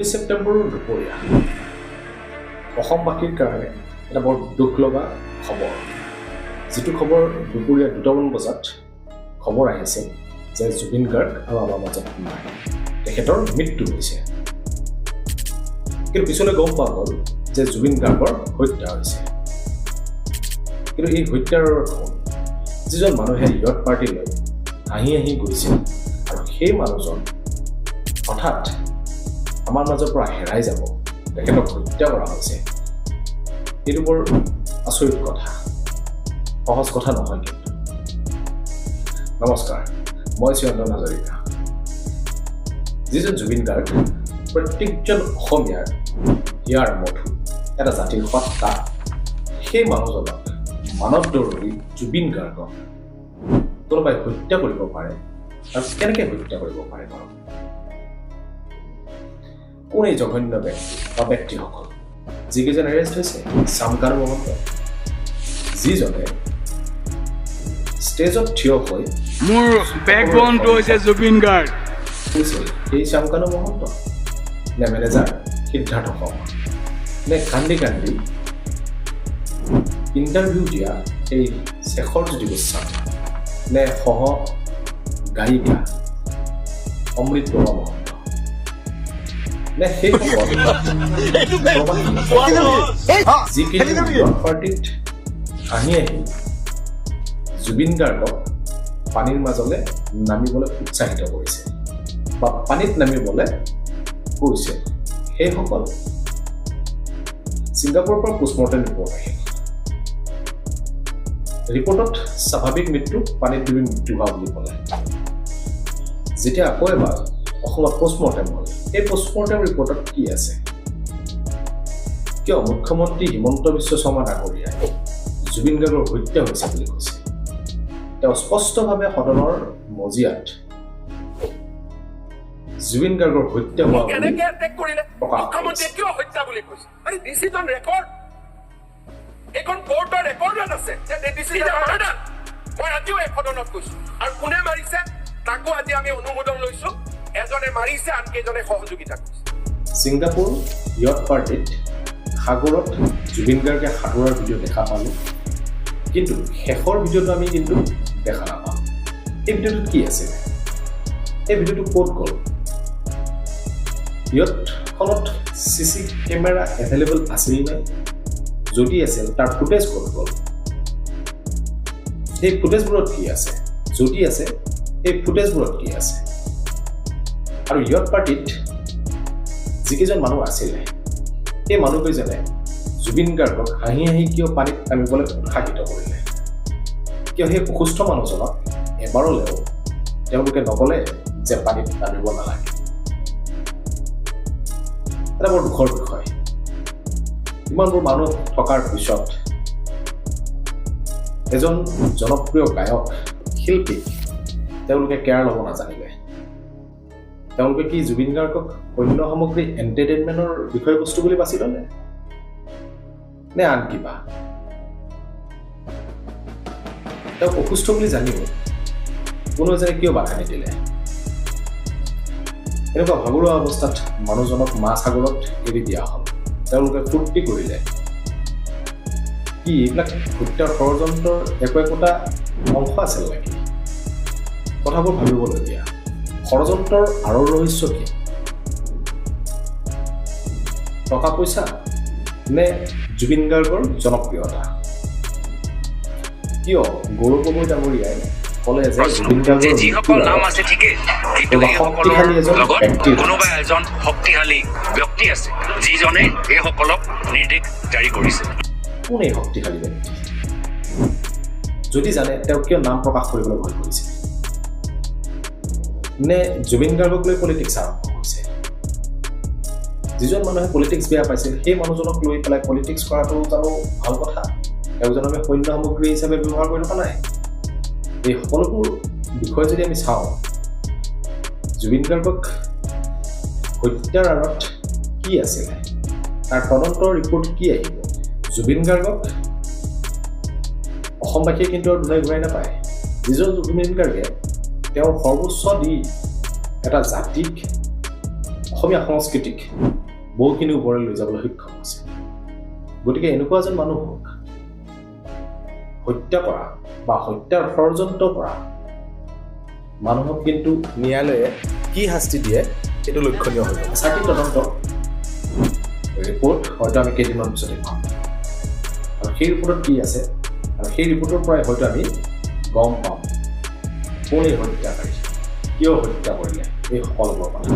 সেপ্টেম্বৰৰ দুপৰীয়া অসমবাসীৰ কাৰণে এটা বৰ দুখ লগা খবৰ, যিটো খবৰ দুপৰীয়া 2টামান বজাত খবৰ আহিছে যে জুবিন গাৰ্গ আৰু আমাৰ মাজত নাই, তেখেতৰ মৃত্যু হৈছে। কিন্তু পিছলৈ গম পোৱা গ'ল যে জুবিন গাৰ্গৰ হত্যা হৈছে। কিন্তু এই হত্যাৰ যিজন মানুহে ইয়ত পাৰ্টিলৈ আহি গৈছিল আৰু সেই মানুহজন হঠাৎ আমাৰ মাজৰ পৰা হেৰাই যাব, তেখেতক হত্যা কৰা হৈছে, এইটো বৰ আচৰিত কথা, সহজ কথা নহয়। কিন্তু নমস্কাৰ, মই চিৰন্তন হাজৰিকা। যিজন জুবিন গাৰ্গ প্ৰত্যেকজন অসমীয়াৰ হিয়াৰ মধু, এটা জাতিৰ সত্তা, সেই মানুহজনক মানৱ দৰদী জুবিন গাৰ্গক কোনোবাই হত্যা কৰিব পাৰে আৰু কেনেকৈ হত্যা কৰিব পাৰে বাৰু? কোন এই জঘন্য ব্যক্তি বা ব্যক্তিসকল? যিকেইজন এৰেষ্ট হৈছে, চামকানু মহন্ত, যিজনে ষ্টেজত থিয় হৈ মোৰ বেকবনটো হৈছে জুবিন গাৰ্গ কৈছিল সেই চামকানু মহন্ত, নে মেনেজাৰ সিদ্ধাৰ্থ শৰ্মা, নে কান্দি ইণ্টাৰভিউ দিয়া সেই শেখৰজ্যোতি গোস্বামী, নে সহ গায়িকা অমৃত বৰুৱা মহন্ত, নে সেই যিকেইজন পাৰ্টিত আহি জুবিন গাৰ্গক পানীৰ মাজলৈ নামিবলৈ উৎসাহিত কৰিছে বা পানীত নামিবলৈ কৈছে, সেইসকল ছিংগাপুৰৰ পৰা পোষ্টমৰ্টেম ৰিপৰ্ট আহিল। ৰিপৰ্টত স্বাভাৱিক মৃত্যু, পানীত ডুবি মৃত্যু হোৱা বুলি ক'লে। যেতিয়া আকৌ এবাৰ অসমত পোষ্টমৰ্টেম হ'ল, এই পোষ্টমৰ্টেম ৰিপৰ্টত কি আছে? কিয় মুখ্যমন্ত্ৰী হিমন্ত বিশ্ব শৰ্মা ডাঙৰীয়াই জুবিন গাৰ্গৰ হত্যা হৈছে বুলি কৈছে? তেওঁ স্পষ্টভাৱে সদনৰ মজিয়াত জুবিন গাৰ্গৰ হত্যা হোৱা ছিংগাপুৰ ইয়ত পাৰ্টিত সাগৰত জুবিন গাৰ্গে সাঁতোৰাৰ ভিডিঅ' দেখা পালোঁ, কিন্তু শেষৰ ভিডিঅ'টো আমি কিন্তু দেখা নাপালোঁ। এই ভিডিঅ'টোত কি আছিলে? এই ভিডিঅ'টো ক'ত গ'ল? ইয়তখনত CC কেমেৰা এভেইলেবল আছিল নাই? যদি আছিল, তাৰ ফুটেজ ক'ত গ'ল? সেই ফুটেজবোৰত কি আছে? যদি আছে, সেই ফুটেজবোৰত কি আছে? আৰু ইয়ত পাৰ্টিত যিকেইজন মানুহ আছিলে, সেই মানুহকেইজনে জুবিন গাৰ্গক হাঁহি কিয় পানীত নামিবলৈ উৎসাহিত কৰিলে? কিয় সেই অসুস্থ মানুহজনক এবাৰলৈও তেওঁলোকে নক'লে যে পানীত নামিব নালাগে? এটা বৰ দুখৰ বিষয়। ইমানবোৰ মানুহ থকাৰ পিছত এজন জনপ্ৰিয় গায়ক, শিল্পীক তেওঁলোকে কেয়াৰ ল'ব নাজানিলে। তেওঁলোকে কি জুবিন গাৰ্গক অন্য সামগ্ৰী এণ্টাৰটেইনমেণ্টৰ বিষয়বস্তু বুলি বাছি ল'লে, নে আন কিবা? তেওঁক অসুস্থ বুলি জানিও কোনো এজনে কিয় বাধা নিদিলে? এনেকুৱা ভাগৰুৱা অৱস্থাত মানুহজনক মাছ সাগৰত এৰি দিয়া হ'ল, তেওঁলোকে ফূৰ্তি কৰিলে। কি এইবিলাক হত্যাৰ ষড়যন্ত্ৰৰ একোটা অংশ আছিল নেকি? কথাবোৰ ভাবিবলগীয়া। ষড়যন্ত্ৰৰ আঁৰৰ ৰহস্য কি? টকা পইচা নে জুবিন গাৰ্গৰ জনপ্ৰিয়তা? কিয় গৌৰৱ গগৈ ডাঙৰীয়াই ক'লে যে জুবিন গাৰ্গৰ যিসকল নাম আছে ঠিকেই, কিন্তু শক্তিশালী এজন ব্যক্তি, কোনোবা এজন শক্তিশালী ব্যক্তি আছে যিজনে এইসকলক নিৰ্দেশ জাৰি কৰিছে। কোন এই শক্তিশালী ব্যক্তি? যদি জানে, তেওঁ কিয় নাম প্ৰকাশ কৰিবলৈ ভয় কৰিছে? নে জুবিন গাৰ্গক লৈ পলিটিক্স আৰম্ভ কৰিছে? যিজন মানুহে পলিটিক্স বেয়া পাইছিল, সেই মানুহজনক লৈ পেলাই পলিটিক্স কৰাটো জানো ভাল কথা? তেওঁজন আমি সৈন্য সামগ্ৰী হিচাপে ব্যৱহাৰ কৰি থকা নাই? এই সকলোবোৰ বিষয় যদি আমি চাওঁ, জুবিন গাৰ্গক হত্যাৰ আঁৰত কি আছিলে, তাৰ তদন্তৰ ৰিপৰ্ট কি আহিব? জুবিন গাৰ্গক অসমবাসীয়ে কিন্তু আৰু ঘূৰাই নাপায়। যিজন জুবিন গাৰ্গে তেওঁৰ সৰ্বোচ্চ দি এটা জাতিক অসমীয়া সংস্কৃতিক বহুখিনি ওপৰলৈ লৈ যাবলৈ সক্ষম হৈছে গতিকে এনেকুৱা এজন মানুহক হত্যা কৰা বা হত্যাৰ ষড়যন্ত্ৰ কৰা মানুহক কিন্তু ন্যায়ালয়ে কি শাস্তি দিয়ে সেইটো লক্ষণীয় হৈ যাব চাৰ্টি তদন্ত ৰিপৰ্ট হয়তো আমি কেইদিনমান পিছতে পাম আৰু সেই ৰিপৰ্টত কি আছে আৰু সেই ৰিপৰ্টৰ পৰাই হয়তো আমি গম পাম কোন এই হত্যাকাৰী কিয় হত্যা কৰিলে এই সকলোবোৰ কথা